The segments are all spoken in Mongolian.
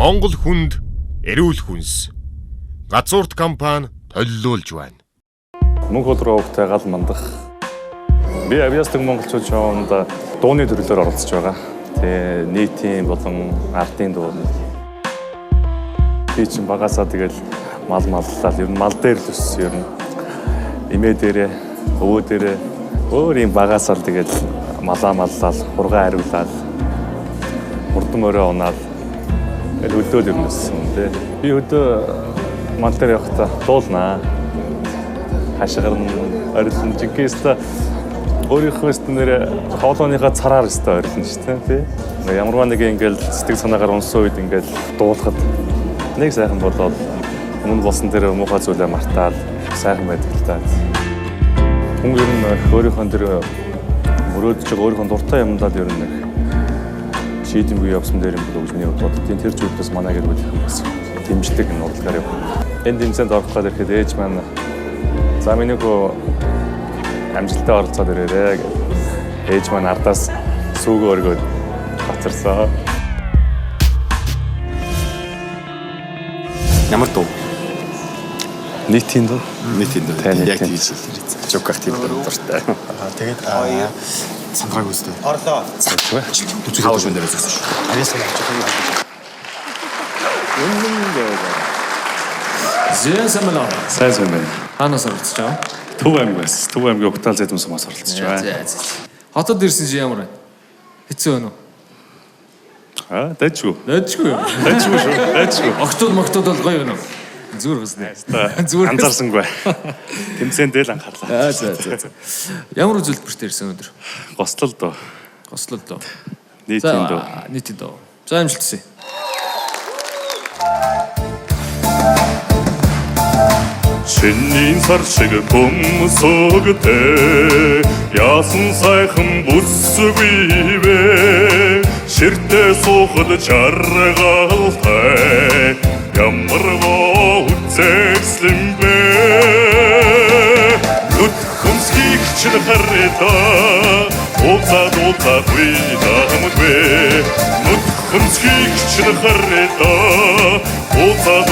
Монгол хүнд эрүүл хүнс. Газуурт компани төлөвлөж байна. Мөнх болроо хөвгтэй гал мандах. Би авьяасдаг монголчууд шоунд дууны төрлөөр оролцож байгаа. Тэгээ нийтийн болон ардын дуу. Би чинь багасаа тэгэл мал маллал ер нь мал дээр л өссөн ер нь. Имээ дээрээ, өвөө дээрээ өөр юм багасаа л тэгэл малаа маллал, хургаа хариулаад хурдан өрөө унаад өдөө л өрнөсөн тий. Би өдөө мал дээр явахдаа дуулнаа. Хашгир нь орилон жигээс өөрийнхөө нэр хоолойныхаа цараар өстой орилно шүү дээ тий. Ямарваа нэг ингээл сэтгэл санаагаар унсан үед ингээл дуулахад нэг сайхан болоод өмнө болсон дээр муухай зүйлээ мартаад сайхан байдаг л таа. Хүн ер нь өөрийнхөө тэр мөрөөдөж байгаа өөрийнхөө дуртай юмдаа ер нь шийдэмгүй явсан дээр юм болов гэж миний бодлоо. Тэр зүйлээс манай гэр бүл юм бас дэмждэг нуралгаар явна. Энд дэмцэнд орох гээд ирэхэд ээж маань за минийхөө амжилттай оролцоод ирээрээ гэж ээж маань ардаас сүүгөө өргөөд бацарсан. Ямар дуу? Нийтийн дуу. Нийтийн дуу. Яг тийж жоках тийм дуртай. Тэгээд сандраг үстэй. орлоо. Хаваа шүн дээр үзсэн шүү. Ариас Зэсэмэлээ. Сайсэмэл. Ханаас оролцож байгаа? Төв аймгаас. Төв аймгийн Уктал зэдэн сумаас оролцож байгаа. Хотод ирсэн чи ямар вэ? Хэцүү байна уу? Дайчгүй. Дайчгүй юу? Дайчгүй шүү. Дайчгүй. Октод бол гоё байна уу? Зүгээр гэснэ. Зүгээр анзаарсангүй. Тэмцээндээ л анхаарлаа. За. Ямар үзүүлбэрт ирсэн өндөр? Гослол доо. Гослол доо. Нийтийн доо. Нийтийн доо. За амжилтсаа. Шинийн сар шиг бөмсөгтэй яасан сайхан бүсгүй вэ ширтээ суухад чаргалтай ямар гоцэслэн бэ нүд хүмсхийг чин харитаа уцаад уйдамгүй нүд хүмсхийг чин харитаа уцаад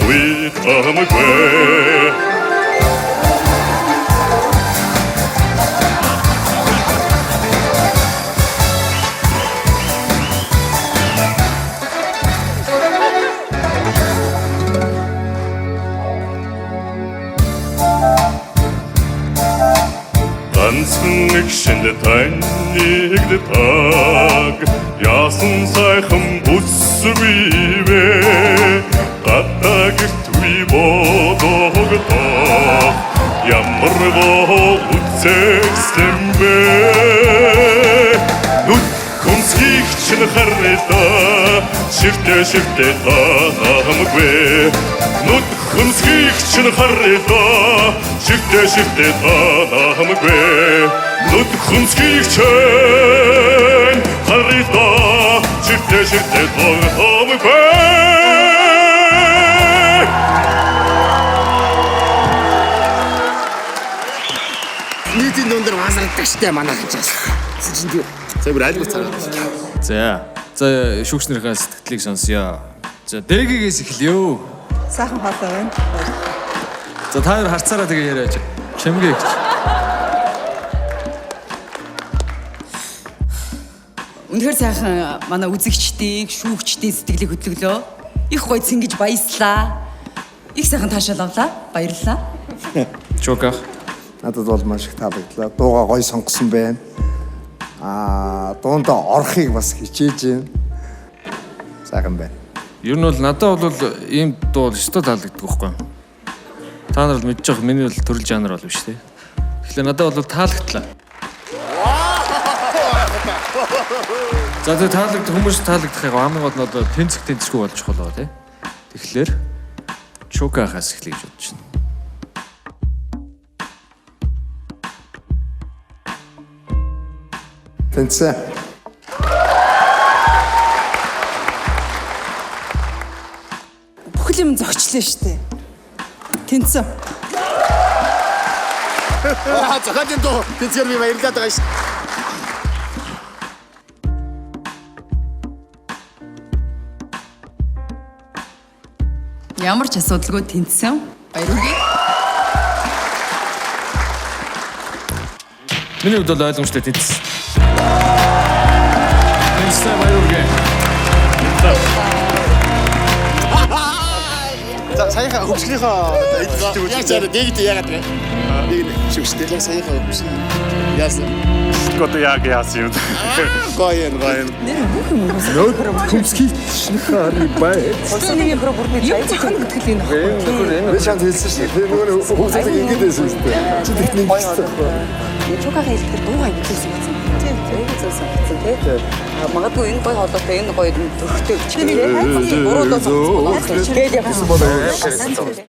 уйдамгүй нэг шинэ таныг таг яасан сайхан бүсгүй вэ гадагт үе бодогдоо ямар гоцэслэн бэ нүд хүмсхийг чин харитаа ширтээ таамгүй нүд хүмсхийг чин харитаа ширтээ таамгүй нүд хүмсхийг чин харитаа ширтээ таамгүй нийтийн дундэр масрагддаг штэ манай хажаас. Чинь За бүр айлгуур цараад. За шүүгчнэрийн сэтгэлийг сонсъё. За дэгээс эхлэё. Сайхан хоолой байна. За та хоёр харцаараа тэгээ яриач. Чимгээ гэж. Үнэхээр сайхан манай үзэгчдийг, шүүгчдийн сэтгэлийг хөдлөглөө. Их гоё цэнгэж баяслаа. Их сайхан таашаал авлаа. Баярлалаа. Чоках. Надад бол маш их таалагдлаа. Дуугаа гоё сонгосон байна. Дуунда орохыг бас хичээж байна. Сайхан байна. Ер нь бол надад бол ийм дуу өстой таалагддаг байхгүй. Та нар л мэдж байгаа миний бол төрөл жанр бол биш тий. Тэгэхээр надад бол таалагдлаа. За тэгээ таалагддаг хүмүүс таалагдах яг хамгийн гол нь одоо тэнцэхгүй болж холоо тий. Тэгэхээр чокахаас эхлэе гэж бодож байна. Тэнцээ. Бүхэл юм зогчлоо штэ. Тэнцээ. Захаатын доо тэнцээр би баярлаад байгаа ш. Ямар ч асуудалгүй тэнцсэн. Баяр үргээ. Миний хувьд бол ойлгомжтой тэнцсэн. Тэнцсэн баяр үргээ. За саяхан хөвсгийнхөө эдэлдэг үү? Яг зэрэг дэгд яагаад вэ? Нэг шүгштэй яг саяхан хөвс. Яасан. Одоо яг яасан юм. Гоён. Хүмсгий шинхааны бай. Нэг юм бүрдний цай зохион гэдэг энэ ахгүй. Би шанд хэлсэн шүү дээ. Нөгөө хүмүүсийг ингэж байсан шүү дээ. Чи техник хийсэн. Чукагийн хэлбэр дуу хай бүтээсэн гэсэн. Тийм тийм. Магадгүй энэ гоё холоотой энэ гоё өрхтэй өчгөө. Буруудаас тэгээд явсан.